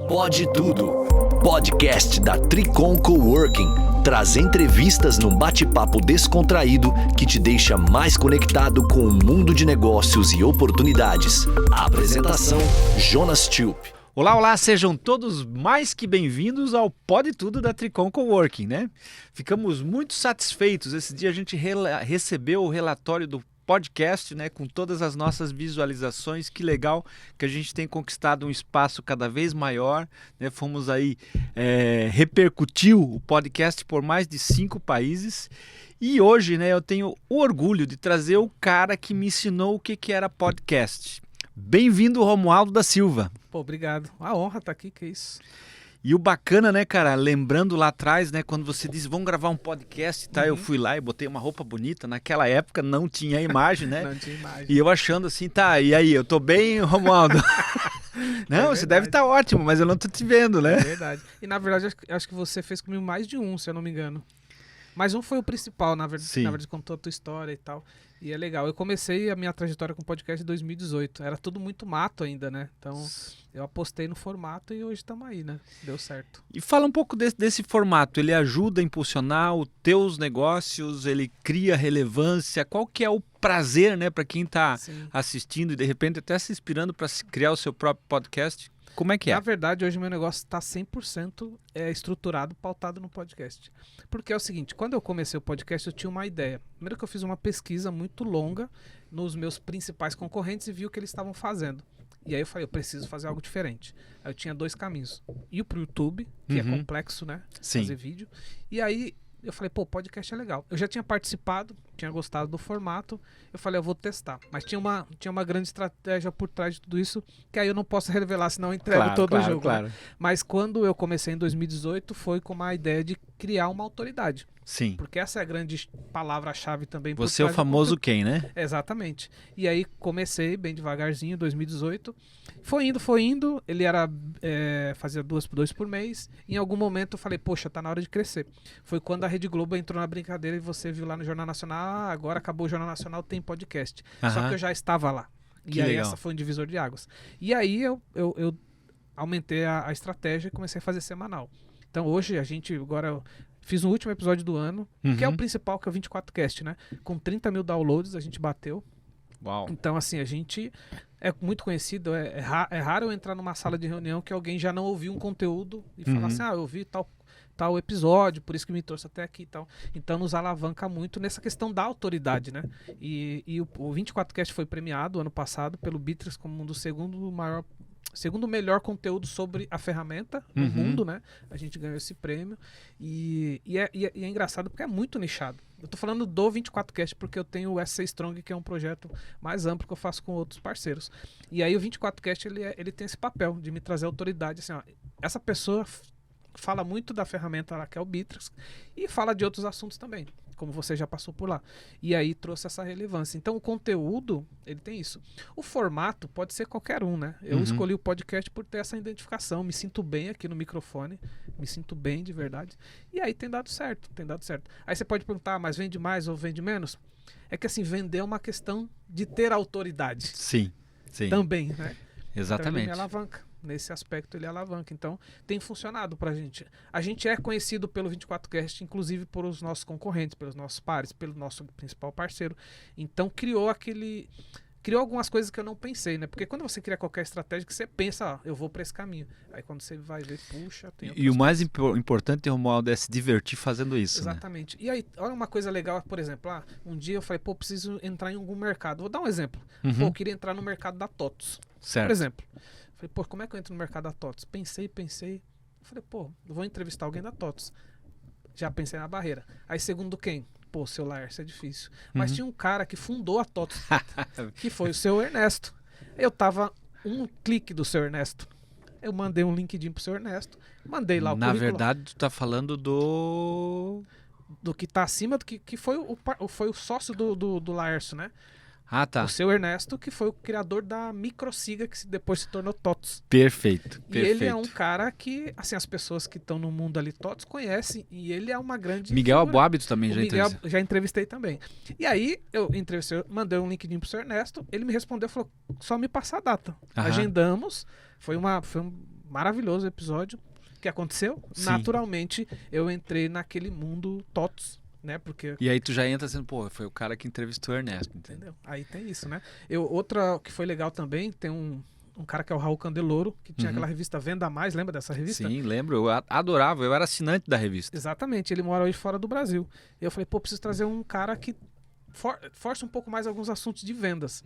Pode Tudo, podcast da Tricon Coworking, traz entrevistas num bate-papo descontraído que te deixa mais conectado com o mundo de negócios e oportunidades. A apresentação, Jonas Tube. Olá, sejam todos mais que bem-vindos ao Pode Tudo da Tricon Coworking, né? Ficamos muito satisfeitos. Esse dia a gente recebeu o relatório do podcast, né, com todas as nossas visualizações. Que legal que a gente tem conquistado um espaço cada vez maior, né? Fomos aí, repercutiu o podcast por mais de 5 países. E hoje, né, eu tenho o orgulho de trazer o cara que me ensinou o que era podcast. Bem-vindo, Romualdo da Silva. Pô, obrigado. A honra estar aqui, que isso. E o bacana, né, cara, lembrando lá atrás, né, quando você disse, vamos gravar um podcast, tá? Eu fui lá e botei uma roupa bonita. Naquela época não tinha imagem, né? Não tinha imagem. E eu achando assim, tá, e aí, eu tô bem, Romualdo? Não, você deve estar ótimo, mas eu não tô te vendo, né? É verdade. E na verdade, acho que você fez comigo mais de um, se eu não me engano. Mas um foi o principal, na verdade. Sim. Na verdade, contou a tua história e tal. E é legal. Eu comecei a minha trajetória com podcast em 2018. Era tudo muito mato ainda, né? Então, eu apostei no formato e hoje estamos aí, né? Deu certo. E fala um pouco desse formato. Ele ajuda a impulsionar os teus negócios, ele cria relevância. Qual que é o prazer, né, para quem está assistindo e de repente até se inspirando para criar o seu próprio podcast? Como é que é? Na verdade, hoje meu negócio está 100% estruturado, pautado no podcast. Porque é o seguinte, quando eu comecei o podcast, eu tinha uma ideia. Primeiro que eu fiz uma pesquisa muito longa nos meus principais concorrentes e vi o que eles estavam fazendo. E aí eu falei, eu preciso fazer algo diferente. Aí eu tinha 2 caminhos. Ir pro YouTube, que é complexo, né? Sim. Fazer vídeo. E aí eu falei, pô, podcast é legal. Eu já tinha participado, tinha gostado do formato. Eu falei, eu vou testar. Mas tinha uma grande estratégia por trás de tudo isso, que aí eu não posso revelar, senão eu entrego todo o jogo. Claro. Né? Mas quando eu comecei em 2018, foi com uma ideia de criar uma autoridade. Sim. Porque essa é a grande palavra-chave também. Você é o famoso quem, né? Exatamente. E aí comecei bem devagarzinho, em 2018. Foi indo. Ele era fazia 2 por mês. Em algum momento eu falei, poxa, tá na hora de crescer. Foi quando a Rede Globo entrou na brincadeira e você viu lá no Jornal Nacional, agora acabou o Jornal Nacional, tem podcast. Só que eu já estava lá. Que e aí legal. essa foi um divisor de águas. E aí eu aumentei a estratégia e comecei a fazer semanal. Então hoje a gente agora... Fiz o último episódio do ano, que é o principal, que é o 24Cast, né? Com 30 mil downloads, a gente bateu. Uau. Então, assim, a gente é muito conhecido. É raro eu entrar numa sala de reunião que alguém já não ouviu um conteúdo e falar assim, eu ouvi tal episódio, por isso que me trouxe até aqui e tal. Então, nos alavanca muito nessa questão da autoridade, né? E o 24Cast foi premiado ano passado pelo Bitrix como um dos segundo melhor conteúdo sobre a ferramenta no mundo, né? A gente ganhou esse prêmio e é engraçado porque é muito nichado. Eu tô falando do 24Cast porque eu tenho o SC Strong, que é um projeto mais amplo que eu faço com outros parceiros. E aí o 24Cast, ele tem esse papel de me trazer autoridade, assim, ó, essa pessoa fala muito da ferramenta lá, que é o Bitrix, e fala de outros assuntos também, como você já passou por lá. E aí trouxe essa relevância. Então o conteúdo, ele tem isso. O formato pode ser qualquer um, né? Eu escolhi o podcast por ter essa identificação. Me sinto bem aqui no microfone. Me sinto bem de verdade. E aí tem dado certo. Aí você pode perguntar, mas vende mais ou vende menos? É que assim, vender é uma questão de ter autoridade. Sim. Também, né? Exatamente. Então ele me alavanca. Nesse aspecto ele alavanca. Então tem funcionado pra gente. A gente é conhecido pelo 24Cast, inclusive por os nossos concorrentes, pelos nossos pares, pelo nosso principal parceiro. Então criou algumas coisas que eu não pensei, né? Porque quando você cria qualquer estratégia, que você pensa, eu vou pra esse caminho. Aí quando você vai ver, puxa, tem outras E o mais importante, Romualdo, é se divertir fazendo isso. Exatamente. Né? E aí, olha uma coisa legal, por exemplo, um dia eu falei, preciso entrar em algum mercado. Vou dar um exemplo. Eu queria entrar no mercado da TOTOS. Certo. Por exemplo. Falei, como é que eu entro no mercado da TOTOS? Pensei. Falei, eu vou entrevistar alguém da TOTOS. Já pensei na barreira. Aí, segundo quem? O seu Laércio é difícil. Mas tinha um cara que fundou a TOTOS, que foi o seu Ernesto. Eu tava um clique do seu Ernesto. Eu mandei um LinkedIn pro seu Ernesto. Mandei lá o currículo. Na verdade, tu tá falando do que tá acima, do que foi o sócio do Laércio, né? Ah, tá. O seu Ernesto, que foi o criador da Microsiga, que depois se tornou TOTOS. Perfeito. E ele é um cara que, assim, as pessoas que estão no mundo ali TOTOS conhecem, e ele é uma grande Miguel figura. Aboabito também já entrevistei. Já entrevistei também. E aí, eu entrevistei, mandei um LinkedIn pro seu Ernesto, ele me respondeu, falou, só me passar a data. Agendamos, foi maravilhoso o episódio. O que aconteceu? Sim. Naturalmente, eu entrei naquele mundo TOTS, né? Porque... E aí tu já entra sendo, pô, foi o cara que entrevistou o Ernesto, entendeu? Entendeu? Aí tem isso, né? Outra que foi legal também, tem um cara que é o Raul Candeloro, que tinha aquela revista Venda Mais, lembra dessa revista? Sim, lembro, eu adorava, eu era assinante da revista. Exatamente, ele mora hoje fora do Brasil. E eu falei, pô, preciso trazer um cara que força um pouco mais alguns assuntos de vendas.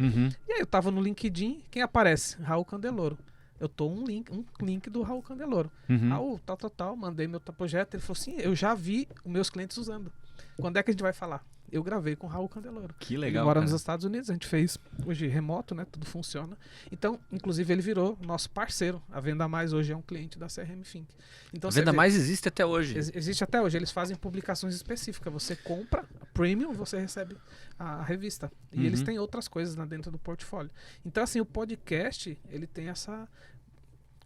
E aí eu tava no LinkedIn, quem aparece? Raul Candeloro. Eu tô um link do Raul Candeloro. Raul, tal, mandei meu projeto, ele falou assim, eu já vi os meus clientes usando. Quando é que a gente vai falar? Eu gravei com o Raul Candeloro. Que legal, ele mora cara. nos Estados Unidos, a gente fez hoje remoto, né? Tudo funciona. Então, inclusive, ele virou nosso parceiro. A Venda Mais hoje é um cliente da CRM Think. Então, A Venda Mais existe até hoje. Existe até hoje. Eles fazem publicações específicas. Você compra premium, você recebe a revista. E eles têm outras coisas lá dentro do portfólio. Então, assim, o podcast, ele tem essa...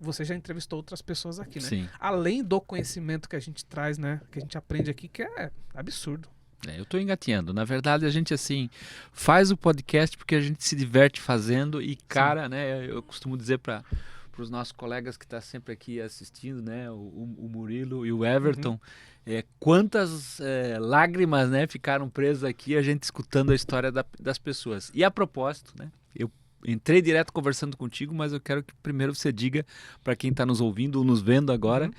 Você já entrevistou outras pessoas aqui, né? Sim. Além do conhecimento que a gente traz, né? Que a gente aprende aqui, que é absurdo. Eu tô engatinhando. Na verdade, a gente, assim, faz o podcast porque a gente se diverte fazendo e, cara, né, eu costumo dizer para os nossos colegas que estão sempre aqui assistindo, né, o Murilo e o Everton, quantas lágrimas, né, ficaram presas aqui a gente escutando a história das pessoas. E a propósito, né, eu entrei direto conversando contigo, mas eu quero que primeiro você diga para quem está nos ouvindo ou nos vendo agora,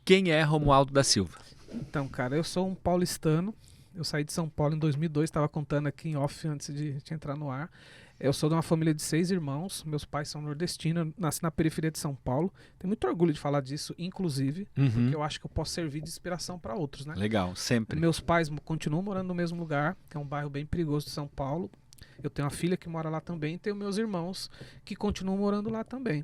quem é Romualdo da Silva? Então, cara, eu sou um paulistano. Eu saí de São Paulo em 2002, estava contando aqui em off antes de entrar no ar. Eu sou de uma família de 6 irmãos, meus pais são nordestinos, eu nasci na periferia de São Paulo. Tenho muito orgulho de falar disso, inclusive, porque eu acho que eu posso servir de inspiração para outros, né? Legal, sempre. Meus pais continuam morando no mesmo lugar, que é um bairro bem perigoso de São Paulo. Eu tenho uma filha que mora lá também, e tenho meus irmãos que continuam morando lá também.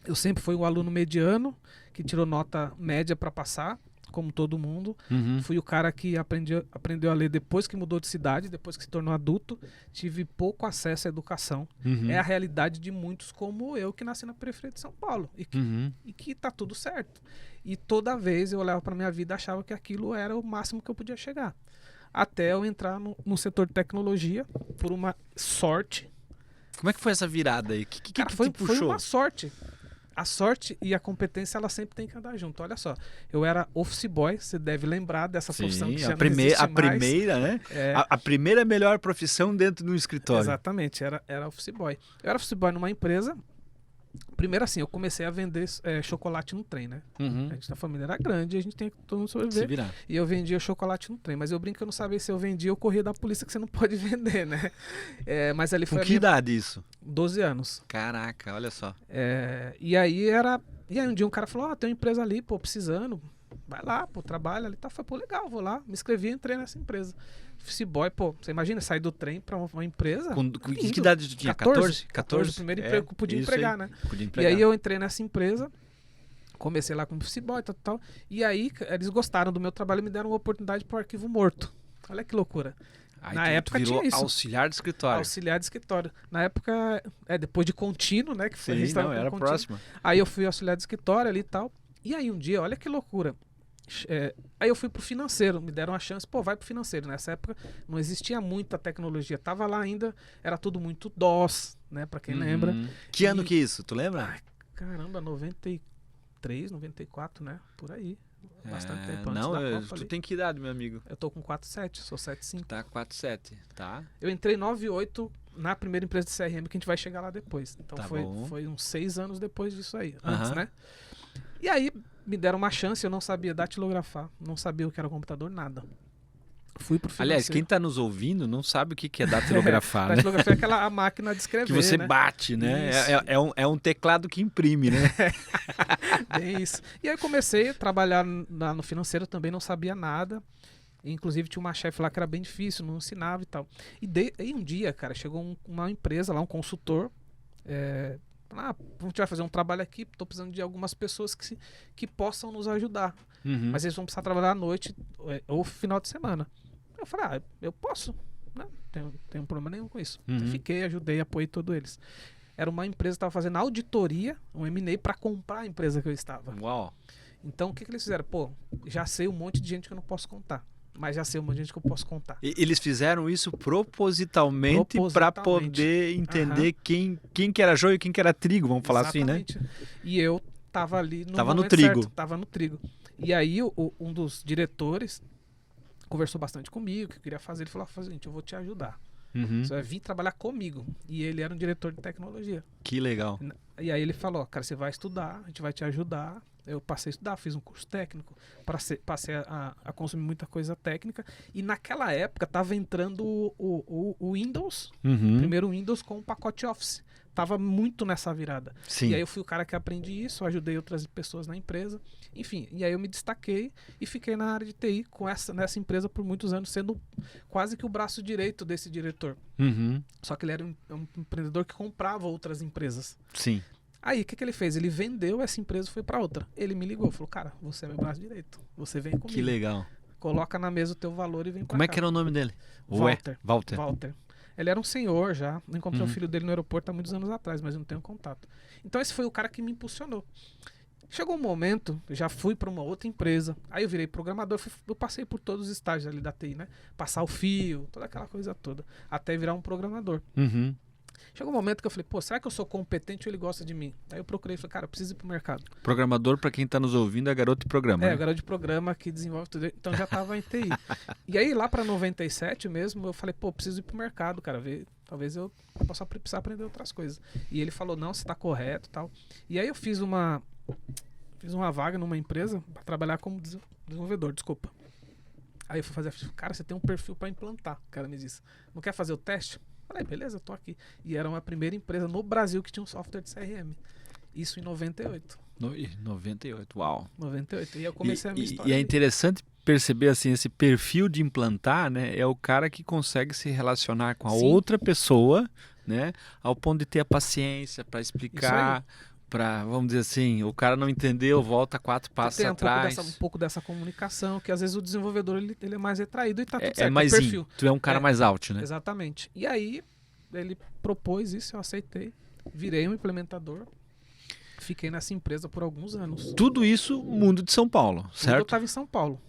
Eu sempre fui o aluno mediano, que tirou nota média para passar, como todo mundo. Fui o cara que aprendeu a ler depois que mudou de cidade, depois que se tornou adulto. Tive pouco acesso à educação. É a realidade de muitos como eu, que nasci na periferia de São Paulo. E que tá tudo certo. E toda vez eu olhava para minha vida e achava que aquilo era o máximo que eu podia chegar. Até eu entrar no setor de tecnologia, por uma sorte. Como é que foi essa virada aí? Cara, que foi puxou? uma sorte. A sorte e a competência, ela sempre tem que andar junto. Olha só, eu era office boy, você deve lembrar dessa profissão que já não existe mais. Primeira, né? A primeira melhor profissão dentro de um escritório. Exatamente, era office boy. Eu era office boy numa empresa. Primeiro assim, eu comecei a vender chocolate no trem, né? A gente, a família era grande, a gente tem que todo mundo sobreviver. Se virar. E eu vendia chocolate no trem, mas eu brinco que eu não sabia se eu vendia, eu corria da polícia que você não pode vender, né? Mas ali foi Com que idade isso? 12 anos. Caraca, olha só. E aí um dia um cara falou, tem uma empresa ali, pô, precisando. Vai lá, pô, trabalha ali, tá? Foi, pô, legal, vou lá. Me inscrevi e entrei nessa empresa. Office boy, pô, você imagina sair do trem pra uma empresa? Com que idade tu tinha? 14? 14, o primeiro emprego que eu podia empregar, né? Podia empregar. E aí eu entrei nessa empresa, comecei lá como office boy, tal. E aí eles gostaram do meu trabalho e me deram uma oportunidade pro arquivo morto. Olha que loucura. Aí Na época virou tinha isso. auxiliar de escritório. Auxiliar de escritório. Na época, depois de contínuo, né? Que foi, a gente tava com era contínuo. próxima. Aí eu fui auxiliar de escritório ali e tal. E aí um dia, olha que loucura. Aí eu fui pro financeiro, me deram a chance, pô, vai pro financeiro. Nessa época não existia muita tecnologia, tava lá ainda, era tudo muito DOS, né, pra quem lembra. Que ano que é isso, tu lembra? Ai, caramba, 93, 94, né, por aí. Bastante tempo antes não, da Copa tu ali. tem que idade, meu amigo? Eu tô com 4,7, sou 7,5. Tá 4,7, tá? Eu entrei 9,8 na primeira empresa de CRM, que a gente vai chegar lá depois. Então Tá foi bom. uns 6 anos depois disso aí, antes, né? E aí me deram uma chance, eu não sabia datilografar, não sabia o que era computador, nada. Fui pro financeiro. Aliás, quem tá nos ouvindo não sabe o que é datilografar, né? Datilografia é aquela máquina de escrever, Que você né? bate, né? Isso. É um teclado que imprime, né? Bem isso. E aí comecei a trabalhar no financeiro, também não sabia nada. Inclusive tinha uma chefe lá que era bem difícil, não ensinava e tal. E um dia, cara, chegou uma empresa lá, um consultor, a gente vai fazer um trabalho aqui, tô precisando de algumas pessoas que possam nos ajudar. Mas eles vão precisar trabalhar à noite ou final de semana. Eu falei, eu posso, né? Não tenho problema nenhum com isso. Então, fiquei, ajudei, apoiei todos eles. Era uma empresa que estava fazendo auditoria, um M&A, para comprar a empresa que eu estava. Uau. Então, o que eles fizeram? Pô, já sei um monte de gente que eu não posso contar. Mas já sei um monte de gente que eu posso contar. Eles fizeram isso propositalmente para poder entender quem que era joio e quem que era trigo, vamos falar assim, né? E eu tava ali no Tava no momento trigo. certo, tava no trigo. E aí um dos diretores conversou bastante comigo, que eu queria fazer. Ele falou: gente, eu vou te ajudar. Uhum. Você vai vir trabalhar comigo. E ele era um diretor de tecnologia. Que legal. E aí ele falou: cara, você vai estudar, a gente vai te ajudar. Eu passei a estudar, fiz um curso técnico, passei a consumir muita coisa técnica. E naquela época tava entrando o Windows, Uhum. primeiro o Windows com o pacote Office. Tava muito nessa virada. Sim. E aí eu fui o cara que aprendi isso, ajudei outras pessoas na empresa. Enfim, e aí eu me destaquei e fiquei na área de TI nessa empresa por muitos anos, sendo quase que o braço direito desse diretor. Uhum. Só que ele era um empreendedor que comprava outras empresas. Sim. Aí o que ele fez? Ele vendeu essa empresa e foi para outra. Ele me ligou, falou: cara, você é meu braço direito, você vem comigo. Que legal. Coloca na mesa o teu valor e vem pra cá. Como é que era o nome dele? Walter. Walter. Ele era um senhor já. Eu encontrei Uhum. o filho dele no aeroporto há muitos anos atrás, mas eu não tenho contato. Então esse foi o cara que me impulsionou. Chegou um momento, eu já fui para uma outra empresa. Aí eu virei programador, eu passei por todos os estágios ali da TI, né? Passar o fio, toda aquela coisa toda, até virar um programador. Uhum. Chegou um momento que eu falei: pô, será que eu sou competente ou ele gosta de mim? Aí eu procurei e falei: cara, eu preciso ir pro mercado. Programador, pra quem tá nos ouvindo, é garoto de programa. É, né? o garoto de programa que desenvolve tudo. Então já tava em TI. E aí lá pra 97 mesmo, eu falei: pô, preciso ir pro mercado, cara, ver. Talvez eu possa precisar aprender outras coisas. E ele falou: não, você tá correto e tal. E aí eu fiz uma vaga numa empresa pra trabalhar como desenvolvedor, desculpa. Aí eu fui fazer, cara, você tem um perfil pra implantar. O cara me disse: não quer fazer o teste? Falei: beleza, eu tô aqui. E era uma primeira empresa no Brasil que tinha um software de CRM. Isso em 98. 98, uau. 98. E eu comecei a minha história. E é ali. interessante perceber assim, esse perfil de implantar, né? É o cara que consegue se relacionar com a Sim. outra pessoa, né? Ao ponto de ter a paciência para explicar, para, vamos dizer assim, o cara não entendeu, volta 4 passos Tem atrás. um pouco dessa comunicação, que às vezes o desenvolvedor ele é mais retraído e tá tudo certo. É mais o perfil. tu é um cara É. mais alto, né? Exatamente. E aí ele propôs isso, eu aceitei, virei um implementador, fiquei nessa empresa por alguns anos. Tudo isso mundo de São Paulo, Tudo eu certo? estava em São Paulo.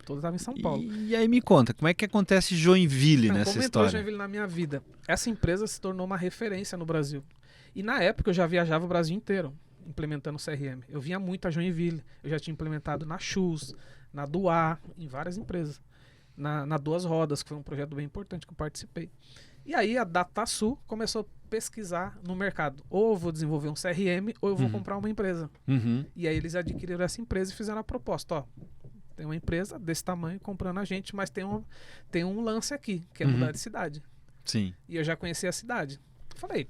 E aí me conta, como é que acontece Joinville Então, nessa como entrou história? Joinville na minha vida? Essa empresa se tornou uma referência no Brasil. E na época eu já viajava o Brasil inteiro implementando CRM. Eu vinha muito a Joinville. Eu já tinha implementado na Chus, na Duá, em várias empresas. Na Duas Rodas, que foi um projeto bem importante que eu participei. E aí a DataSul começou a pesquisar no mercado. Ou eu vou desenvolver um CRM, ou eu vou comprar uma empresa. Uhum. E aí eles adquiriram essa empresa e fizeram a proposta. Ó, tem uma empresa desse tamanho comprando a gente, mas tem um lance aqui, que é mudar de cidade. Sim. E eu já conhecia a cidade. Falei: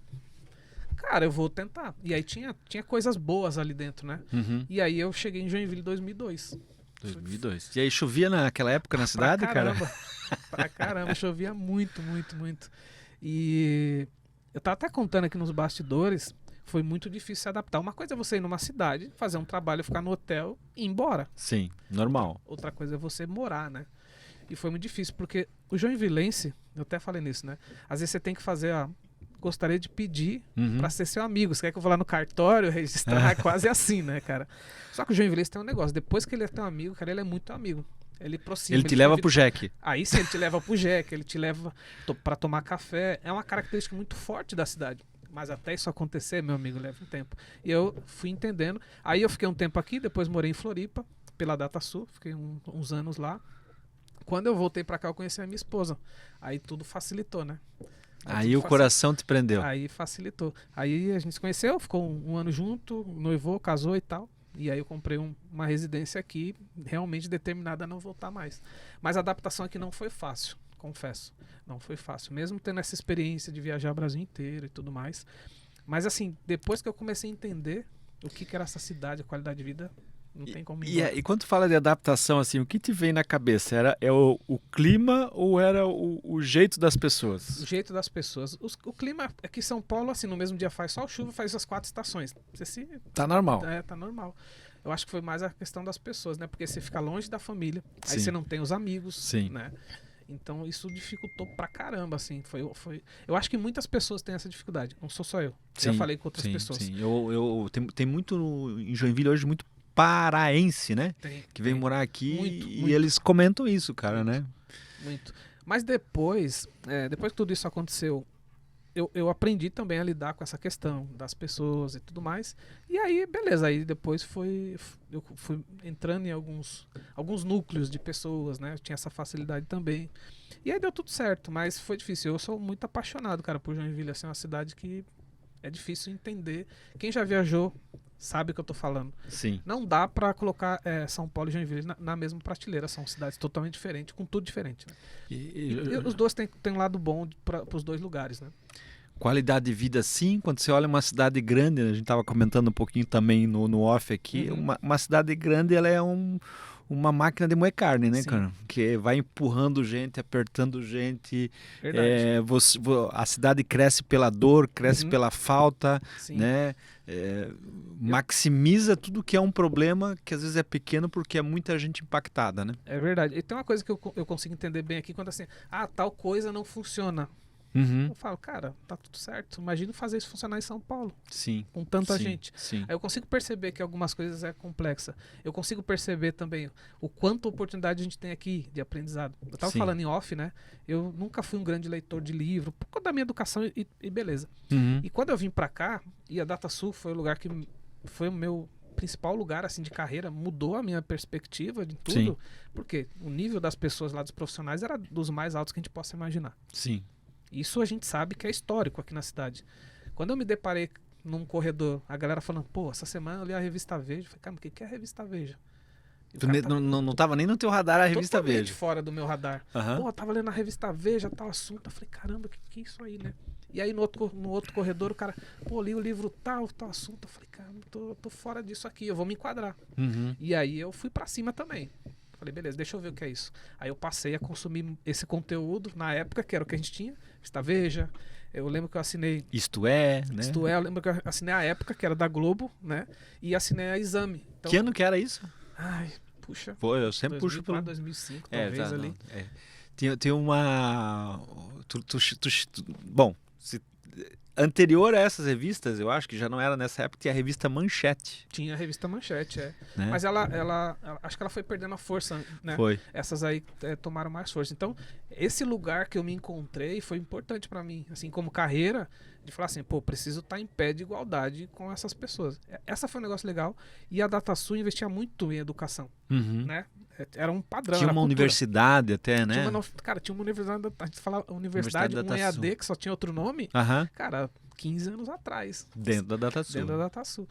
cara, eu vou tentar. E aí tinha coisas boas ali dentro, né? Uhum. E aí eu cheguei em Joinville em 2002. 2002. E aí chovia naquela época na cidade, cara? Pra caramba, chovia muito, muito, muito. E eu tava até contando aqui nos bastidores, foi muito difícil se adaptar. Uma coisa é você ir numa cidade, fazer um trabalho, ficar no hotel e ir embora. Sim, normal. Outra coisa é você morar, né? E foi muito difícil, porque o joinvilense, eu até falei nisso, né? Às vezes você tem que fazer, gostaria de pedir pra ser seu amigo. Você quer que eu vá lá no cartório registrar? Quase assim, né, cara? Só que o joinvilense tem um negócio, depois que ele é teu amigo, cara, ele é muito amigo. Ele aproxima. Ele te leva pro Jack. Aí sim, ele te leva pro Jack, ele te leva pra tomar café. É uma característica muito forte da cidade. Mas até isso acontecer, meu amigo, leva um tempo. E eu fui entendendo. Aí eu fiquei um tempo aqui, depois morei em Floripa, pela DataSul, fiquei uns anos lá. Quando eu voltei pra cá, eu conheci a minha esposa. Aí tudo facilitou, né? Aí o coração te prendeu. Aí facilitou. Aí a gente se conheceu, ficou um ano junto, noivou, casou e tal. E aí eu comprei uma residência aqui, realmente determinada a não voltar mais. Mas a adaptação aqui não foi fácil, confesso. Não foi fácil, mesmo tendo essa experiência de viajar o Brasil inteiro e tudo mais. Mas assim, depois que eu comecei a entender o que era essa cidade, a qualidade de vida, não tem como ir embora. E quando tu fala de adaptação, assim, o que te vem na cabeça? É o clima ou era o jeito das pessoas? O jeito das pessoas. O clima aqui em São Paulo, assim, no mesmo dia faz sol, chuva, faz as 4 estações. Tá normal. Tá normal. Eu acho que foi mais a questão das pessoas, né? Porque você fica longe da família, aí Sim. você não tem os amigos, Sim. né? Então isso dificultou pra caramba, assim. Eu acho que muitas pessoas têm essa dificuldade, não sou só eu. Já falei com outras pessoas. Sim. Tem muito em Joinville hoje, muito paraense, né? Que vem morar aqui muito. eles comentam isso, cara, né? Muito. Mas depois que tudo isso aconteceu, eu aprendi também a lidar com essa questão das pessoas e tudo mais. E aí, beleza, aí depois eu fui entrando em alguns núcleos de pessoas, né? Eu tinha essa facilidade também. E aí deu tudo certo, mas foi difícil. Eu sou muito apaixonado, cara, por Joinville. Assim, é uma cidade que é difícil entender. Quem já viajou sabe o que eu tô falando. Sim. Não dá pra colocar São Paulo e Joinville na mesma prateleira. São cidades totalmente diferentes, com tudo diferente. Né? E os dois têm um lado bom para os dois lugares, né? Qualidade de vida, sim. Quando você olha uma cidade grande, a gente estava comentando um pouquinho também no off aqui, uma cidade grande, ela é uma máquina de moer carne, né, Sim. cara? Que vai empurrando gente, apertando gente. Verdade. A cidade cresce pela dor, cresce pela falta, Sim. né? Maximiza tudo que é um problema, que às vezes é pequeno porque é muita gente impactada, né? É verdade. E tem uma coisa que eu consigo entender bem aqui, quando assim, tal coisa não funciona. Eu falo, cara, tá tudo certo. Imagina fazer isso funcionar em São Paulo, Sim. com tanta Sim, gente. Sim. Aí eu consigo perceber que algumas coisas é complexa. Eu consigo perceber também o quanto oportunidade a gente tem aqui de aprendizado. Eu tava Sim. falando em off, né? Eu nunca fui um grande leitor de livro, por conta da minha educação e beleza. Uhum. E quando eu vim pra cá, e a DataSul foi o lugar que foi o meu principal lugar assim de carreira, mudou a minha perspectiva de tudo, Sim. porque o nível das pessoas lá, dos profissionais, era dos mais altos que a gente possa imaginar. Sim. Isso a gente sabe que é histórico aqui na cidade. Quando eu me deparei num corredor, a galera falando, pô, essa semana eu li a revista Veja. Eu falei, cara, o que é a revista Veja? E o cara Não tava nem no teu radar a revista totalmente Veja. fora do meu radar. Aham. Pô, eu tava lendo a revista Veja, tal assunto. Eu falei, caramba, que é isso aí, né? E aí no outro corredor o cara, pô, li o livro tal assunto. Eu falei, cara, tô fora disso aqui, eu vou me enquadrar. Uhum. E aí eu fui pra cima também. Falei, beleza, deixa eu ver o que é isso. Aí eu passei a consumir esse conteúdo na época, que era o que a gente tinha, revista Veja. Eu lembro que eu assinei Isto é, né? Isto é, eu lembro que eu assinei a época, que era da Globo, né? E assinei a Exame. Então, Que ano que era isso? ai, puxa. Pô, eu sempre puxo pelo... 2005, talvez ali. Não, Tem uma... Bom, anterior a essas revistas, eu acho que já não era nessa época, tinha a revista Manchete. Tinha a revista Manchete, né? Mas ela acho que ela foi perdendo a força, né? Foi. Essas aí tomaram mais força. Então, esse lugar que eu me encontrei foi importante pra mim, assim, como carreira, de falar assim, pô, preciso estar em pé de igualdade com essas pessoas. Essa foi um negócio legal. E a DataSul investia muito em educação, Uhum. né? Era um padrão. Tinha era uma cultura. universidade até, né? Tinha uma universidade, a gente fala universidade, da um DataSul. EAD que só tinha outro nome, Aham. cara, 15 anos atrás. Dentro da DataSul. Dentro da DataSul.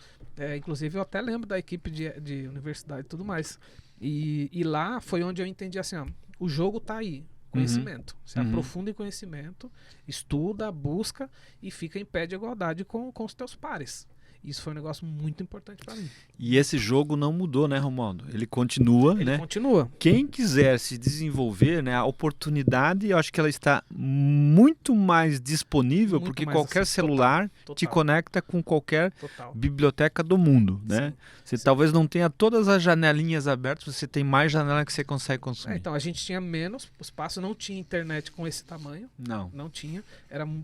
Inclusive, eu até lembro da equipe de universidade e tudo mais. E lá foi onde eu entendi assim, ó, o jogo tá aí. Conhecimento. Você aprofunda em conhecimento, estuda, busca e fica em pé de igualdade com os teus pares. Isso foi um negócio muito importante para mim. E esse jogo não mudou, né, Romualdo? Ele continua, Ele né? continua. Quem quiser se desenvolver, né, a oportunidade, eu acho que ela está muito mais disponível, Muito porque mais qualquer assim, celular total. te conecta com qualquer Total. biblioteca do mundo, né? Sim, Você sim. talvez não tenha todas as janelinhas abertas, você tem mais janela que você consegue consumir. Então, a gente tinha menos espaço, não tinha internet com esse tamanho. Não. Não tinha.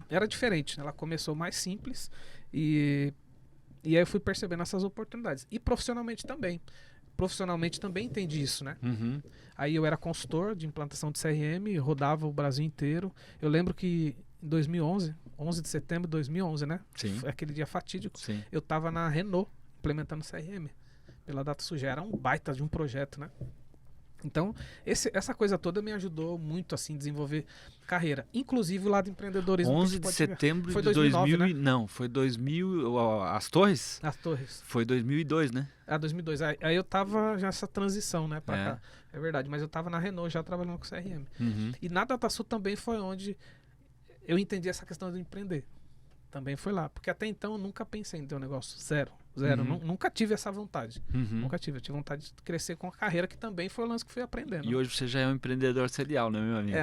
Era diferente. Ela começou mais simples e aí eu fui percebendo essas oportunidades. E profissionalmente também. Profissionalmente também entendi isso, né? Uhum. Aí eu era consultor de implantação de CRM, rodava o Brasil inteiro. Eu lembro que em 2011, 11 de setembro de 2011, né? Sim. Foi aquele dia fatídico. Sim. Eu tava na Renault implementando CRM. Pela DataSul. Era um baita de um projeto, né? Então, essa coisa toda me ajudou muito assim, a desenvolver carreira. Inclusive o lado empreendedorismo. 11 de setembro Foi de 2009, 2000, não, foi 2000, as Torres? As Torres. Foi 2002, né? 2002. Aí eu tava já nessa transição, né, pra É. cá. É verdade, mas eu tava na Renault já trabalhando com CRM. Uhum. E na DataSul também foi onde eu entendi essa questão de empreender. Também foi lá. Porque até então eu nunca pensei em ter um negócio. Zero. Uhum. Nunca tive essa vontade. Uhum. Nunca tive. Eu tive vontade de crescer com a carreira, que também foi o lance que fui aprendendo. E hoje você já é um empreendedor serial, né, meu amigo?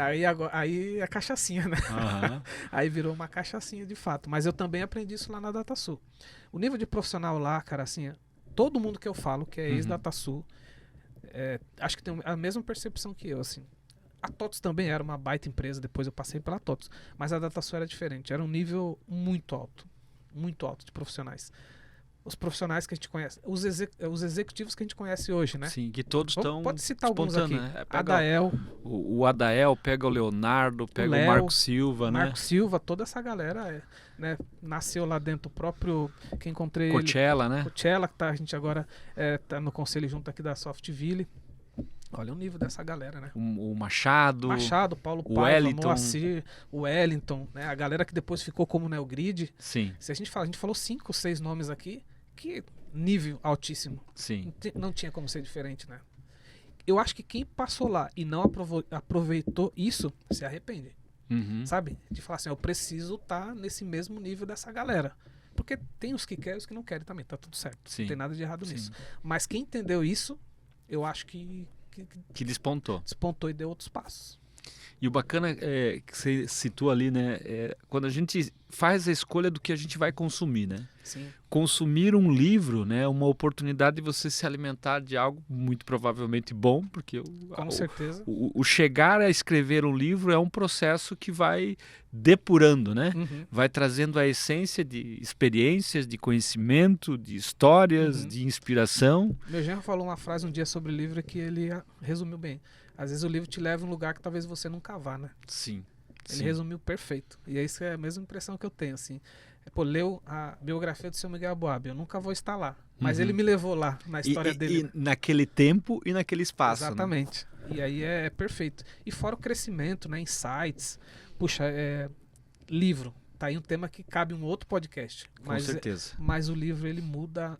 Aí é cachaçinha, né? Aham. Aí virou uma cachaçinha de fato. Mas eu também aprendi isso lá na DataSul. O nível de profissional lá, cara, assim, todo mundo que eu falo que é ex-DataSul, acho que tem a mesma percepção que eu, assim. A TOTOS também era uma baita empresa, depois eu passei pela TOTOS. Mas a DataSul era diferente, era um nível muito alto de profissionais. os profissionais que a gente conhece, os executivos que a gente conhece hoje, né? Sim, que todos estão Pode citar alguns aqui. né? Adael, O Adael, pega o Leonardo, pega o Léo, Marco Silva, Marco né? Silva, toda essa galera né, nasceu lá dentro. O próprio, que encontrei Coachella, né? Coachella, que a gente agora tá no conselho junto aqui da Softville. Olha o nível dessa galera, né? O Machado. Paulo o Paiva, Wellington. Moacir, o Wellington, né? A galera que depois ficou como Neogrid. Sim, Se a gente falou 5, 6 nomes aqui, que nível altíssimo. sim. Não tinha como ser diferente, né? Eu acho que quem passou lá e não aproveitou isso, se arrepende. Uhum. Sabe? De falar assim, eu preciso estar nesse mesmo nível dessa galera. Porque tem os que querem e os que não querem também, tá tudo certo. Sim. Não tem nada de errado Sim. nisso. Mas quem entendeu isso, eu acho que Que despontou. despontou e deu outros passos. E o bacana é que você citou ali, né? Quando a gente faz a escolha do que a gente vai consumir, né? Sim. Consumir um livro, né? Uma oportunidade de você se alimentar de algo muito provavelmente bom, porque Com certeza. o chegar a escrever um livro é um processo que vai depurando, né? Uhum. Vai trazendo a essência de experiências, de conhecimento, de histórias, Uhum. de inspiração. Meu genro falou uma frase um dia sobre o livro que ele resumiu bem. Às vezes o livro te leva a um lugar que talvez você nunca vá, né? Sim. Ele sim. resumiu perfeito. E isso é a mesma impressão que eu tenho, assim. Pô, leu a biografia do seu Miguel Aboab. Eu nunca vou estar lá. Mas Uhum. ele me levou lá, na história dele. E naquele tempo e naquele espaço. Né? Exatamente. E aí é perfeito. E fora o crescimento, né? Insights. Puxa, livro. Tá aí um tema que cabe um outro podcast. Com certeza. Mas o livro, ele muda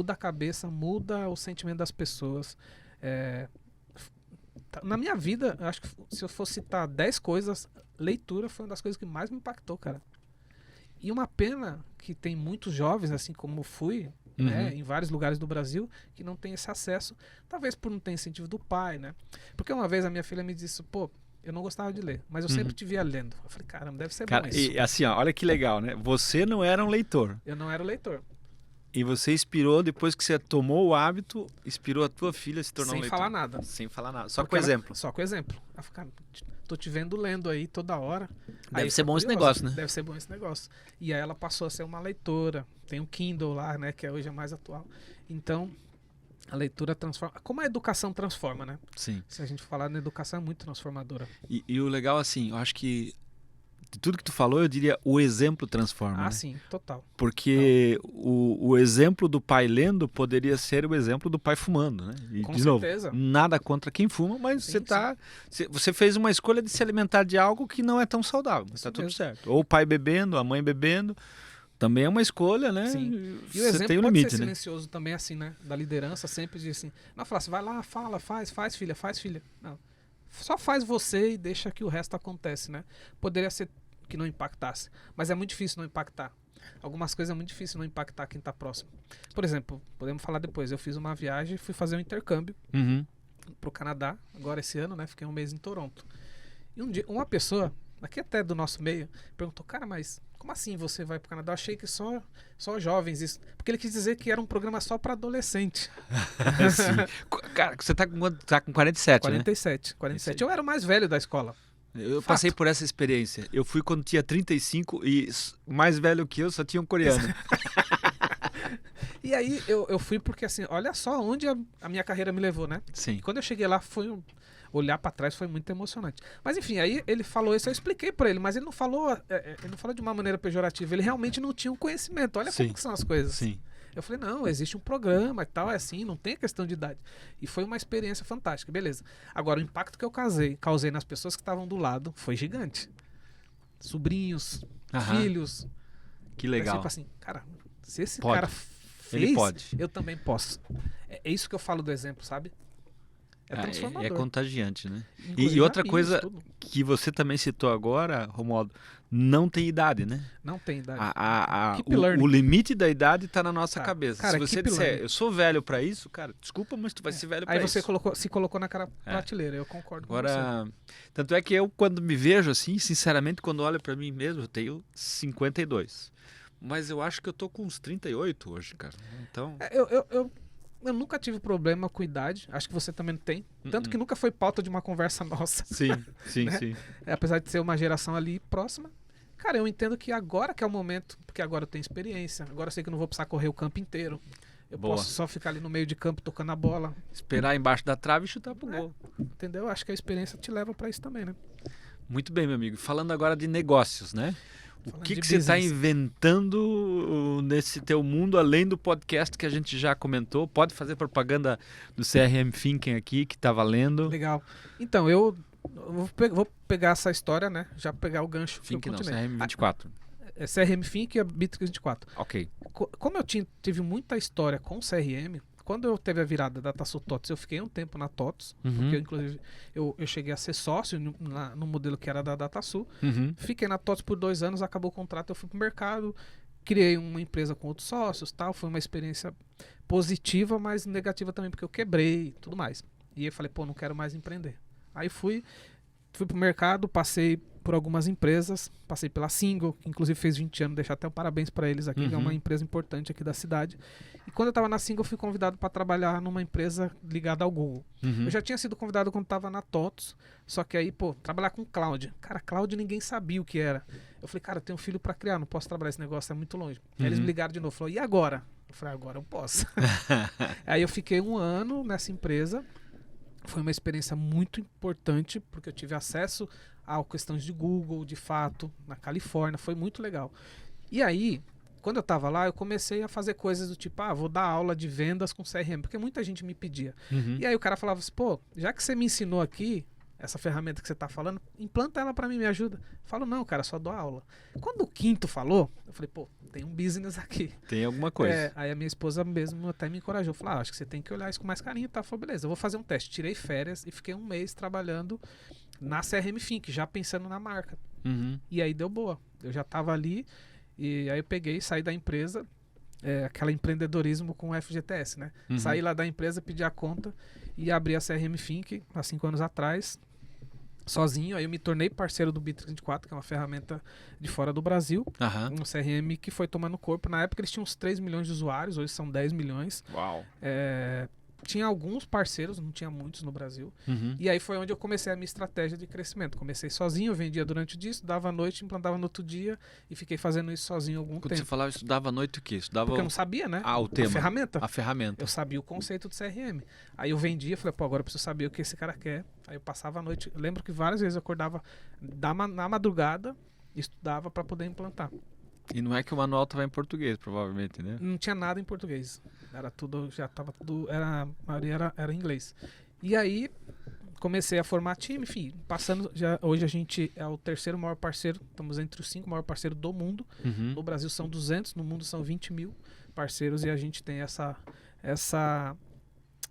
a cabeça, muda o sentimento das pessoas. Na minha vida, eu acho que se eu fosse citar 10 coisas, leitura foi uma das coisas que mais me impactou, cara. E uma pena que tem muitos jovens, assim como fui, né, em vários lugares do Brasil, que não tem esse acesso, talvez por não ter incentivo do pai, né? Porque uma vez a minha filha me disse, pô, eu não gostava de ler, mas eu sempre te via lendo. Eu falei, caramba, deve ser bom isso. E assim, ó, olha que legal, né? Você não era um leitor. Eu não era leitor. E você inspirou, depois que você tomou o hábito, inspirou a tua filha a se tornar um Sem leitor. falar nada. Sem falar nada. Só Porque com exemplo. Só com exemplo. Ela falou, cara, tô te vendo lendo aí toda hora. Deve Aí ser foi bom esse curiosa. negócio, né? Deve ser bom esse negócio. E aí ela passou a ser uma leitora. Tem o Kindle lá, né? Que hoje é mais atual. Então, a leitura transforma. Como a educação transforma, né? Sim. Se a gente falar na educação, é muito transformadora. E o legal, assim, eu acho que de tudo que tu falou, eu diria o exemplo transforma. Ah, né? sim, total. Porque o exemplo do pai lendo poderia ser o exemplo do pai fumando, né? E, Com de novo, certeza. nada contra quem fuma, mas Sim, você fez uma escolha de se alimentar de algo que não é tão saudável. Mas Isso tá tudo mesmo. certo. Ou o pai bebendo, a mãe bebendo, também é uma escolha, né? Sim. E o Você exemplo tem um pode limite, ser né? silencioso também, assim, né? Da liderança, sempre diz assim, não fala assim, vai lá, fala, faz filha, faz filha. Não. Só faz você e deixa que o resto acontece, né? Poderia ser que não impactasse, mas é muito difícil não impactar. Algumas coisas é muito difícil não impactar quem está próximo. Por exemplo, podemos falar depois, eu fiz uma viagem e fui fazer um intercâmbio Uhum. pro Canadá, agora esse ano, né? Fiquei um mês em Toronto. E um dia, uma pessoa, aqui até do nosso meio, perguntou, cara, mas como assim você vai pro Canadá? Eu achei que só jovens isso. Porque ele quis dizer que era um programa só para adolescente. Sim. Cara, você tá com quanto? Tá com 47, né? 47. Eu era o mais velho da escola. Eu Fato. passei por essa experiência. Eu fui quando tinha 35 e mais velho que eu só tinha um coreano. E aí eu fui porque assim, olha só onde a minha carreira me levou, né? Sim. E quando eu cheguei lá, olhar pra trás foi muito emocionante. Mas enfim, aí ele falou isso, eu expliquei pra ele, mas ele não falou de uma maneira pejorativa, ele realmente não tinha um conhecimento. Olha Sim. como que são as coisas. Sim. Eu falei, não, existe um programa e tal, é assim, não tem questão de idade. E foi uma experiência fantástica, beleza. Agora, o impacto que eu causei nas pessoas que estavam do lado foi gigante. Sobrinhos, Aham. filhos. Que legal. Tipo assim, cara, se esse Pode. cara fez, Ele pode. eu também posso. É isso que eu falo do exemplo, sabe? É transformador. É contagiante, né? Inclusive, E outra amigos, coisa tudo. que você também citou agora, Romualdo, não tem idade, né? Não tem idade. Keep O learning. limite da idade está na nossa Tá. cabeça. Cara, Se você keep disser, learning. eu sou velho para isso, cara, desculpa, mas tu vai ser velho para Aí isso. você se colocou na cara prateleira, eu concordo com você. Agora, tanto é que eu, quando me vejo assim, sinceramente, quando olho para mim mesmo, eu tenho 52. Mas eu acho que eu tô com uns 38 hoje, cara. Então, Eu nunca tive problema com idade, acho que você também não tem. Tanto que nunca foi pauta de uma conversa nossa. sim, Né? sim. Apesar de ser uma geração ali próxima. Cara, eu entendo que agora que é o momento, porque agora eu tenho experiência, agora eu sei que eu não vou precisar correr o campo inteiro. Eu Boa. posso só ficar ali no meio de campo tocando a bola. Esperar embaixo da trave e chutar pro gol. Entendeu? Acho que a experiência te leva pra isso também, né? Muito bem, meu amigo. Falando agora de negócios, né? O Falando que de você está business. inventando nesse teu mundo, além do podcast que a gente já comentou? Pode fazer propaganda do CRM Thinking aqui, que tá valendo. Legal. Então, eu vou pegar essa história, né? Já pegar o gancho. que eu Think não, continuei. CRM 24. É CRM Think e a Bitrix 24. Ok. Como eu tive muita história com CRM, quando eu teve a virada da TaSul TOTS, eu fiquei um tempo na TOTS, porque inclusive eu cheguei a ser sócio no modelo que era da DataSul. Fiquei na TOTS por 2 anos, acabou o contrato, eu fui pro mercado, criei uma empresa com outros sócios, tal. Foi uma experiência positiva, mas negativa também, porque eu quebrei e tudo mais. E eu falei, pô, não quero mais empreender. Aí fui pro mercado, passei por algumas empresas, passei pela Single, que inclusive fez 20 anos, deixar até um parabéns para eles aqui, que é uma empresa importante aqui da cidade. E quando eu estava na Single, eu fui convidado para trabalhar numa empresa ligada ao Google. Eu já tinha sido convidado quando estava na TOTS, só que aí, pô, trabalhar com cloud. Cara, cloud ninguém sabia o que era. Eu falei, cara, eu tenho um filho para criar, não posso trabalhar esse negócio, é muito longe. Aí eles me ligaram de novo, falaram, e agora? Eu falei, agora eu posso. Aí eu fiquei 1 ano nessa empresa. Foi uma experiência muito importante, porque eu tive acesso a questões de Google, de fato, na Califórnia, foi muito legal. E aí, quando eu estava lá, eu comecei a fazer coisas do tipo, vou dar aula de vendas com CRM, porque muita gente me pedia. E aí o cara falava assim, pô, já que você me ensinou aqui, essa ferramenta que você está falando, implanta ela para mim, me ajuda. Eu falo, não, cara, só dou aula. Quando o quinto falou, eu falei, pô, tem um business aqui. Tem alguma coisa. Aí a minha esposa mesmo até me encorajou. Falou, acho que você tem que olhar isso com mais carinho. Tá? Eu falei, beleza, eu vou fazer um teste. Tirei férias e fiquei 1 mês trabalhando na CRM Think, já pensando na marca. E aí deu boa. Eu já estava ali e aí eu peguei, saí da empresa, aquela empreendedorismo com o FGTS, né? Saí lá da empresa, pedi a conta e abri a CRM Think há 5 anos atrás, sozinho. Aí eu me tornei parceiro do Bitrix 24, que é uma ferramenta de fora do Brasil. Um CRM que foi tomando corpo. Na época eles tinham uns 3 milhões de usuários, hoje são 10 milhões. Uau. Tinha alguns parceiros, não tinha muitos no Brasil. E aí foi onde eu comecei a minha estratégia de crescimento. Comecei sozinho, vendia durante o dia, estudava à noite, implantava no outro dia e fiquei fazendo isso sozinho algum Quando tempo. você falava estudava à noite o quê? Estudava Porque eu não sabia, né? o tema. A ferramenta. A ferramenta. Eu sabia o conceito do CRM. Aí eu vendia, falei, pô, agora eu preciso saber o que esse cara quer. Aí eu passava a noite. Eu lembro que várias vezes eu acordava na madrugada e estudava para poder implantar. E não é que o manual estava em português, provavelmente, né? Não tinha nada em português. Era tudo, já estava tudo, a maioria era em inglês. E aí comecei a formar time, enfim, passando, hoje a gente é o 3º maior parceiro, estamos entre os 5 maiores parceiros do mundo. No Brasil são 200, no mundo são 20 mil parceiros e a gente tem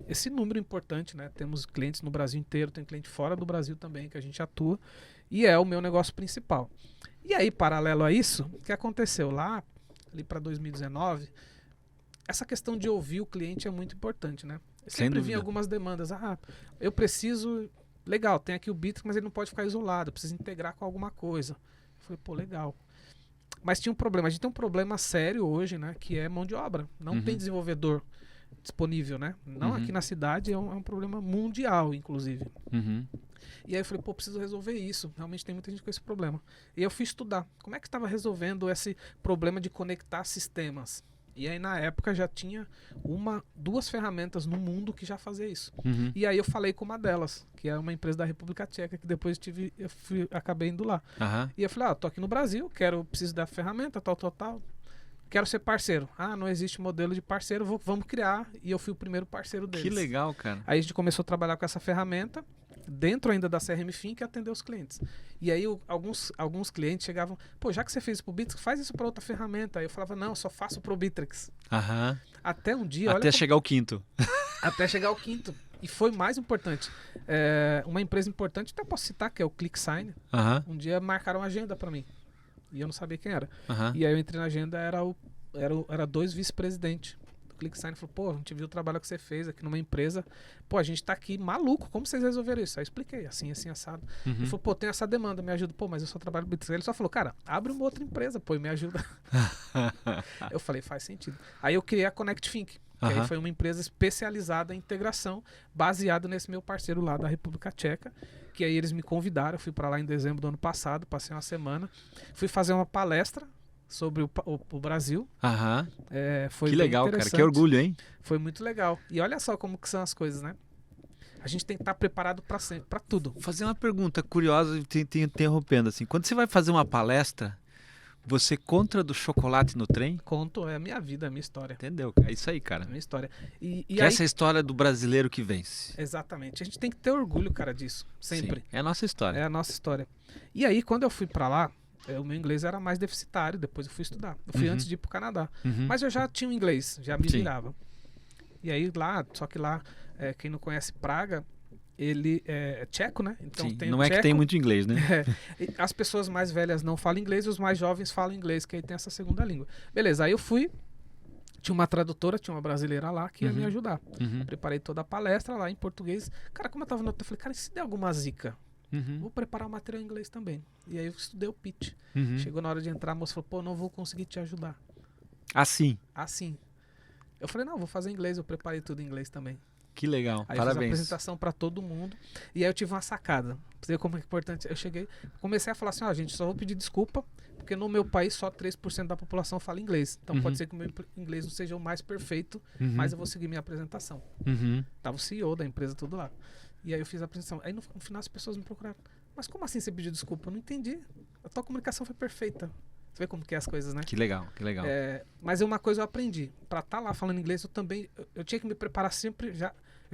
esse número importante, né? Temos clientes no Brasil inteiro, tem cliente fora do Brasil também que a gente atua e é o meu negócio principal. E aí, paralelo a isso, o que aconteceu lá, ali para 2019, essa questão de ouvir o cliente é muito importante, né? Eu sempre vi algumas demandas, eu preciso, legal, tem aqui o Bitrix, mas ele não pode ficar isolado, eu preciso integrar com alguma coisa. Eu falei, pô, legal. Mas tinha um problema, a gente tem um problema sério hoje, né, que é mão de obra, não tem desenvolvedor disponível, né? Não aqui na cidade, é um problema mundial, inclusive. E aí eu falei, pô, preciso resolver isso. Realmente tem muita gente com esse problema. E eu fui estudar como é que estava resolvendo esse problema de conectar sistemas. E aí na época já tinha 2 ferramentas no mundo que já fazia isso. E aí eu falei com uma delas, que é uma empresa da República Tcheca, que depois acabei indo lá. E eu falei, tô aqui no Brasil, preciso da ferramenta, tal. Quero ser parceiro. Não existe modelo de parceiro, vamos criar. E eu fui o primeiro parceiro deles. Que legal, cara. Aí a gente começou a trabalhar com essa ferramenta, dentro ainda da CRM Think, e atender os clientes. E aí alguns clientes chegavam, pô, já que você fez isso pro Bitrix, faz isso para outra ferramenta. Aí eu falava, não, eu só faço pro Bitrix. Até um dia... Até chegar ao quinto. Até chegar ao quinto. E foi mais importante. Uma empresa importante, até posso citar, que é o ClickSign. Um dia marcaram agenda para mim. E eu não sabia quem era. E aí eu entrei na agenda, era 2 vice-presidentes do ClickSign. Falou, pô, a gente viu o trabalho que você fez aqui numa empresa. Pô, a gente tá aqui maluco, como vocês resolveram isso? Aí eu expliquei, assim, assado. Ele falou, pô, tem essa demanda, me ajuda. Pô, mas eu só trabalho no Bitrix. Ele só falou, cara, abre uma outra empresa, pô, e me ajuda. Eu falei, faz sentido. Aí eu criei a Connect Think. Que aí Aham. foi uma empresa especializada em integração, baseado nesse meu parceiro lá da República Tcheca, que aí eles me convidaram, eu fui para lá em dezembro do ano passado, passei uma semana, fui fazer uma palestra sobre o Brasil. Aham. Foi Que bem legal, cara. Que interessante. orgulho, hein? Foi muito legal. E olha só como que são as coisas, né? A gente tem que estar preparado para sempre, para tudo. Vou fazer uma pergunta curiosa e te interrompendo assim. Quando você vai fazer uma palestra, você conta do chocolate no trem? Conto, é a minha vida, a minha história. Entendeu? É isso aí, cara. A minha história. E Que aí, essa é a história do brasileiro que vence. exatamente. A gente tem que ter orgulho, cara, disso. Sempre. Sim, é a nossa história. É a nossa história. E aí, quando eu fui para lá, o meu inglês era mais deficitário, depois eu fui estudar. Eu fui Uhum. antes de ir pro Canadá. Uhum. Mas eu já tinha o inglês, já me Sim. virava. E aí lá, só que lá, quem não conhece Praga, ele é tcheco, né? Então Sim, tem não o é que tcheco, tem muito inglês, né? e as pessoas mais velhas não falam inglês e os mais jovens falam inglês, que aí tem essa segunda língua. Beleza, aí eu fui, tinha uma tradutora, tinha uma brasileira lá que ia me Uhum. ajudar. Uhum. Preparei toda a palestra lá em português. Cara, como eu tava no hotel, eu falei, cara, e se der alguma zica? Uhum. Vou preparar o material em inglês também. E aí eu estudei o pitch. Uhum. Chegou na hora de entrar, a moça falou, pô, não vou conseguir te ajudar. Assim, Assim. Eu falei, não, vou fazer em inglês, eu preparei tudo em inglês também. que legal. Aí eu fiz a Parabéns. apresentação pra todo mundo. E aí eu tive uma sacada. Pra você ver como é importante. Eu cheguei, comecei a falar assim, ó, gente, só vou pedir desculpa, porque no meu país só 3% da população fala inglês. Então Uhum. pode ser que o meu inglês não seja o mais perfeito, Uhum. mas eu vou seguir minha apresentação. Uhum. Tava o CEO da empresa, tudo lá. E aí eu fiz a apresentação. Aí no final as pessoas me procuraram. Mas como assim você pediu desculpa? Eu não entendi. A tua comunicação foi perfeita. Você vê como que é as coisas, né? Que legal, que legal. Mas uma coisa eu aprendi. Pra estar lá falando inglês, eu tinha que me preparar sempre. Eu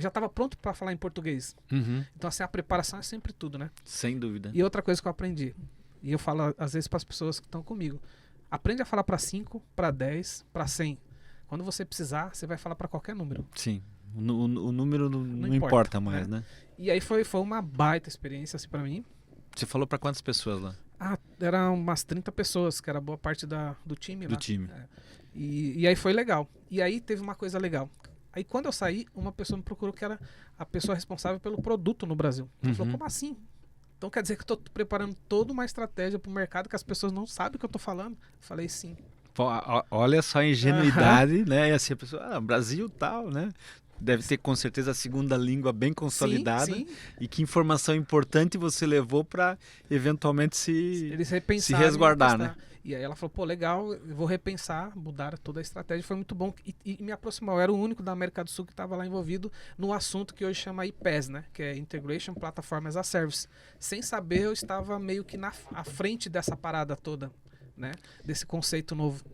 já estava pronto para falar em português. Uhum. Então, assim, a preparação é sempre tudo, né? Sem dúvida. E outra coisa que eu aprendi, e eu falo às vezes para as pessoas que estão comigo, aprende a falar para 5, para 10, para 100. Quando você precisar, você vai falar para qualquer número. Sim. O número não importa, importa mais, né? né? E aí foi uma baita experiência assim para mim. Você falou pra quantas pessoas lá? Eram umas 30 pessoas, que era boa parte do time Do lá. time. E aí foi legal. E aí teve uma coisa legal. Aí quando eu saí, uma pessoa me procurou que era a pessoa responsável pelo produto no Brasil. Ela falou, como assim? Então quer dizer que eu tô preparando toda uma estratégia pro mercado que as pessoas não sabem o que eu tô falando? Eu falei, sim. Olha só a ingenuidade, né? E assim, a pessoa, Brasil tal, né? Deve ter com certeza a segunda língua bem consolidada. Sim. E que informação importante você levou para eventualmente Eles repensaram, se resguardar, né? E aí ela falou, pô, legal, eu vou repensar, mudar toda a estratégia, foi muito bom. E me aproximou, eu era o único da América do Sul que estava lá envolvido no assunto que hoje chama IPaaS, né? Que é Integration Platform as a Service. Sem saber, eu estava meio que à frente dessa parada toda, né? Desse conceito novo.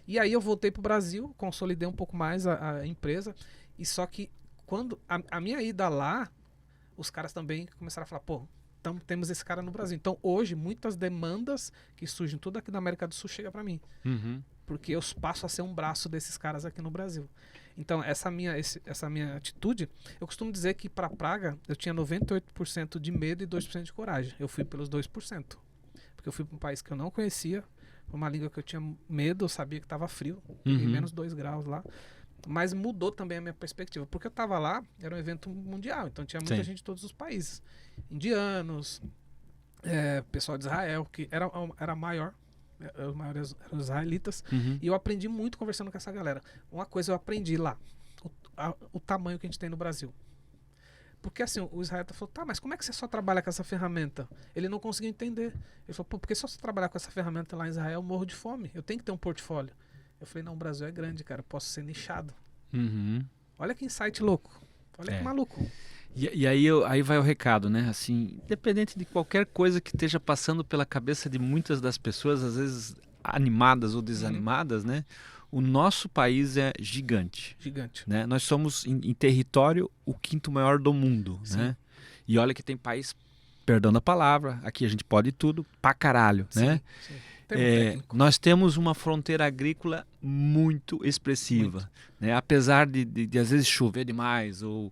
E aí eu voltei pro Brasil, consolidei um pouco mais a empresa, e só que quando a minha ida lá, os caras também começaram a falar, pô, temos esse cara no Brasil. Então hoje muitas demandas que surgem tudo aqui da América do Sul chega para mim, porque eu passo a ser um braço desses caras aqui no Brasil. Então essa minha atitude, eu costumo dizer que para Praga eu tinha 98% de medo e 2% de coragem. Eu fui pelos 2%, porque eu fui para um país que eu não conhecia, uma língua que eu tinha medo, eu sabia que estava frio, peguei menos 2 graus lá. Mas mudou também a minha perspectiva, porque eu estava lá, era um evento mundial, então tinha muita gente de todos os países, indianos, pessoal de Israel, que era maior, os maiores eram os israelitas, e eu aprendi muito conversando com essa galera. Uma coisa eu aprendi lá, o tamanho que a gente tem no Brasil. Porque assim, o israelita falou, tá, mas como é que você só trabalha com essa ferramenta? Ele não conseguiu entender. Ele falou, pô, porque se eu só trabalhar com essa ferramenta lá em Israel, eu morro de fome, eu tenho que ter um portfólio. Eu falei, não, o Brasil é grande, cara, eu posso ser nichado. Olha que insight louco. Olha que maluco. E aí vai o recado, né? Assim, independente de qualquer coisa que esteja passando pela cabeça de muitas das pessoas, às vezes animadas ou desanimadas, né? O nosso país é gigante. Gigante. Né? Nós somos, em território, o 5º maior do mundo, né? E olha que tem país, perdão da palavra, aqui a gente pode tudo, pra caralho, né? Sim. Nós temos uma fronteira agrícola muito expressiva, né? Apesar de às vezes chover demais ou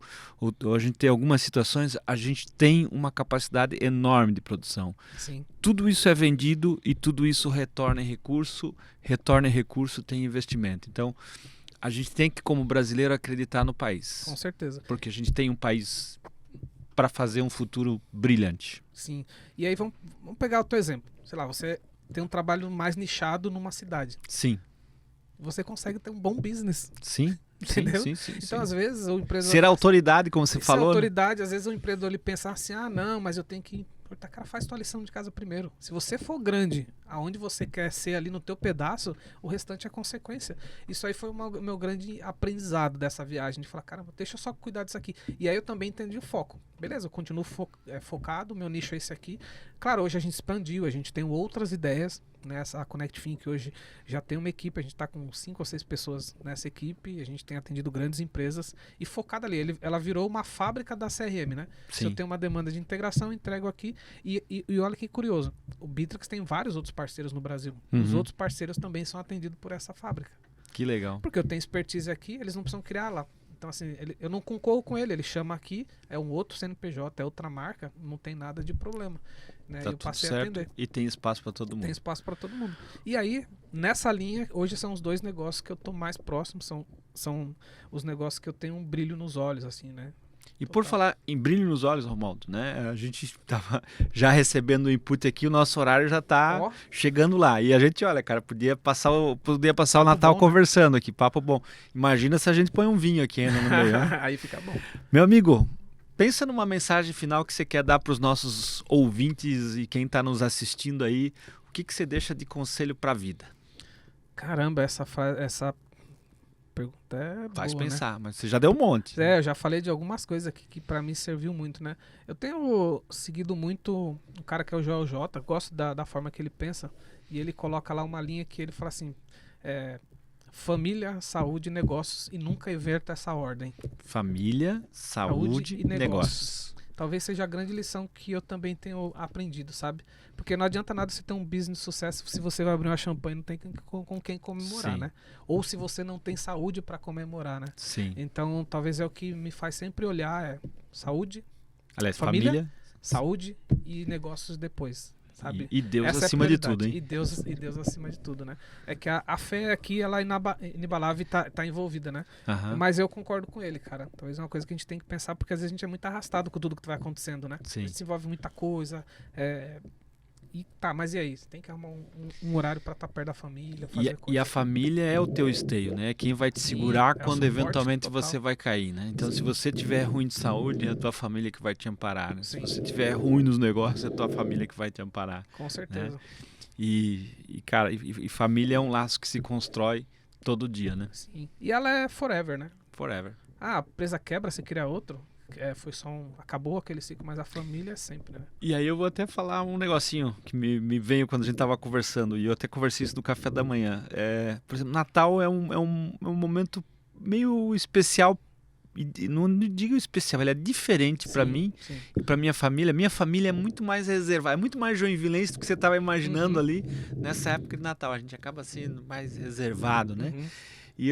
a gente ter algumas situações, a gente tem uma capacidade enorme de produção. Sim. Tudo isso é vendido e tudo isso retorna em recurso tem investimento. Então a gente tem que, como brasileiro, acreditar no país. Com certeza. Porque a gente tem um país para fazer um futuro brilhante. Sim. E aí vamos pegar o teu exemplo. Sei lá, você tem um trabalho mais nichado numa cidade. Sim. Você consegue ter um bom business. Sim. entendeu? Sim. Então, às vezes, o empreendedor... Ser autoridade, como você Ser falou. autoridade, às vezes o empreendedor ele pensa assim, não, mas eu tenho que... Cara, faz tua lição de casa primeiro. Se você for grande, aonde você quer ser ali no teu pedaço, o restante é consequência. Isso aí foi o meu grande aprendizado dessa viagem, de falar, caramba, deixa eu só cuidar disso aqui. E aí eu também entendi o foco. Beleza, eu continuo focado, meu nicho é esse aqui. Claro, hoje a gente expandiu, a gente tem outras ideias, né? A ConnectFin, que hoje já tem uma equipe, a gente está com 5 ou 6 pessoas nessa equipe, a gente tem atendido grandes empresas e focada ali. Ela virou uma fábrica da CRM, né? Se eu tenho uma demanda de integração, eu entrego aqui. E olha que curioso, o Bitrix tem vários outros parceiros no Brasil. Os outros parceiros também são atendidos por essa fábrica. Que legal. Porque eu tenho expertise aqui, eles não precisam criar lá. Então, assim, eu não concorro com ele chama aqui, é um outro CNPJ, é outra marca, não tem nada de problema. Né? Tá Eu passei tudo certo, a atender. e tem espaço para todo mundo. Tem espaço para todo mundo. E aí, nessa linha, hoje são os 2 negócios que eu tô mais próximo, são os negócios que eu tenho um brilho nos olhos, assim, né? E por falar em brilho nos olhos, Romualdo, né? A gente estava já recebendo o input aqui, o nosso horário já está chegando lá. E a gente, olha, cara, podia passar o Natal bom, conversando, né? Aqui, papo bom. Imagina se a gente põe um vinho aqui ainda no meio, né? Aí fica bom. Meu amigo, pensa numa mensagem final que você quer dar para os nossos ouvintes e quem está nos assistindo aí. O que você deixa de conselho para a vida? Caramba, essa pergunta é Faz boa, pensar, né? Mas você já deu um monte. Eu já falei de algumas coisas aqui que pra mim serviu muito, né? Eu tenho seguido muito um cara que é o Joel J, gosto da forma que ele pensa, e ele coloca lá uma linha que ele fala assim, família, saúde e negócios, e nunca inverta essa ordem. Família, saúde e negócios. Talvez seja a grande lição que eu também tenho aprendido, sabe? Porque não adianta nada você ter um business de sucesso se você vai abrir uma champanhe e não tem com quem comemorar, né? Ou se você não tem saúde para comemorar, né? Sim. Então, talvez é o que me faz sempre olhar saúde, aliás, família, saúde e negócios depois, sabe? E Deus Essa acima de tudo, hein? E Deus acima de tudo, né? É que a fé aqui, ela é inabalável e tá envolvida, né? Mas eu concordo com ele, cara. Talvez é uma coisa que a gente tem que pensar, porque às vezes a gente é muito arrastado com tudo que vai acontecendo, né? Sim. A gente se envolve muita coisa, mas e aí? Você tem que arrumar um horário pra estar perto da família, fazer e a família é o teu esteio, né? Quem vai te segurar quando eventualmente total. Você vai cair, né? Então, se você tiver ruim de saúde, é a tua família que vai te amparar, né? Se você tiver ruim nos negócios, é a tua família que vai te amparar. Com certeza. Né? E cara, família é um laço que se constrói todo dia, né? Sim. E ela é forever, né? Forever. A empresa quebra, você cria outro. Foi só acabou aquele ciclo, mas a família é sempre, né? E aí eu vou até falar um negocinho que me veio quando a gente tava conversando, e eu até conversei isso no café da manhã. Por exemplo, Natal é um momento meio especial, e não digo especial, ele é diferente para mim e para minha família. Minha família é muito mais reservada, é muito mais joinvilense do que você estava imaginando ali nessa época de Natal. A gente acaba sendo mais reservado, né? E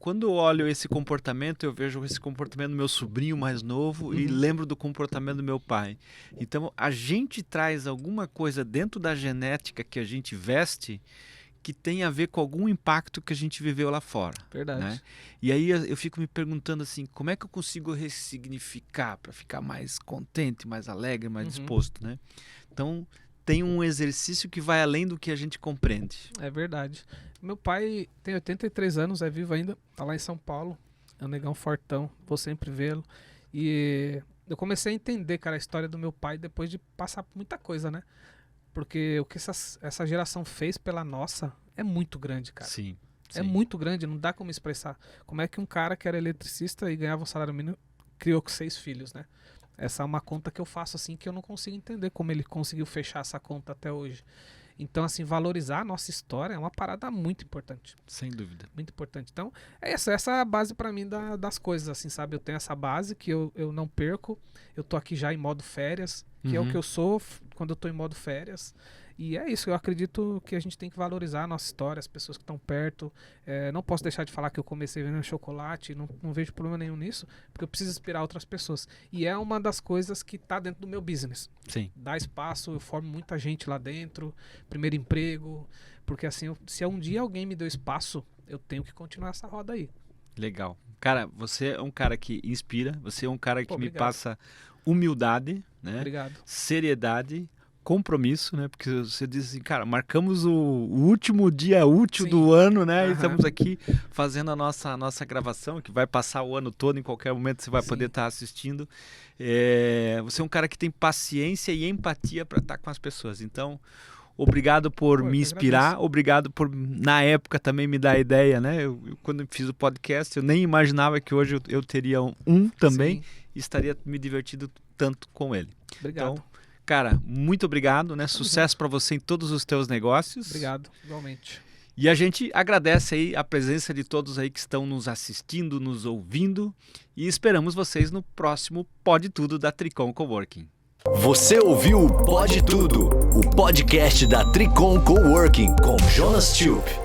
quando eu olho esse comportamento, eu vejo esse comportamento do meu sobrinho mais novo e lembro do comportamento do meu pai. Então, a gente traz alguma coisa dentro da genética que a gente veste que tem a ver com algum impacto que a gente viveu lá fora. Verdade. Né? E aí eu fico me perguntando assim, como é que eu consigo ressignificar para ficar mais contente, mais alegre, mais disposto, né? Então, tem um exercício que vai além do que a gente compreende. É verdade. Meu pai tem 83 anos, é vivo ainda, tá lá em São Paulo, é um negão fortão, vou sempre vê-lo. E eu comecei a entender, cara, a história do meu pai depois de passar por muita coisa, né? Porque o que essa geração fez pela nossa é muito grande, cara. Sim. É muito grande, não dá como expressar. Como é que um cara que era eletricista e ganhava um salário mínimo criou com 6 filhos, né? Essa é uma conta que eu faço assim que eu não consigo entender como ele conseguiu fechar essa conta até hoje. Então, assim, valorizar a nossa história é uma parada muito importante. Sem dúvida. Muito importante. Então, essa é a base pra mim das coisas, assim, sabe? Eu tenho essa base que eu não perco. Eu tô aqui já em modo férias, que é o que eu sou quando eu tô em modo férias. E é isso, eu acredito que a gente tem que valorizar a nossa história, as pessoas que estão perto. Não posso deixar de falar que eu comecei vendendo chocolate, não vejo problema nenhum nisso, porque eu preciso inspirar outras pessoas. E é uma das coisas que está dentro do meu business. Sim. Dá espaço, eu formo muita gente lá dentro, primeiro emprego, porque assim, se um dia alguém me deu espaço, eu tenho que continuar essa roda aí. Legal. Cara, você é um cara que inspira, você é um cara que me Obrigado. passa humildade, né? Obrigado. Seriedade, compromisso, né? Porque você diz assim, cara, marcamos o último dia útil Sim. do ano, né? E Aham. estamos aqui fazendo a nossa gravação, que vai passar o ano todo, em qualquer momento você vai Sim. poder estar assistindo. Você é um cara que tem paciência e empatia para estar com as pessoas. Então, obrigado por Pô, eu me que inspirar, agradeço. obrigado por, na época, também me dar a ideia, né? Eu, quando fiz o podcast, eu nem imaginava que hoje eu teria um também Sim. e estaria me divertindo tanto com ele. Obrigado. Então, cara, muito obrigado, né? Sucesso para você em todos os teus negócios. Obrigado, igualmente. E a gente agradece aí a presença de todos aí que estão nos assistindo, nos ouvindo e esperamos vocês no próximo Pode Tudo da Tricom Coworking. Você ouviu o Pode Tudo, o podcast da Tricom Coworking com Jonas Tube.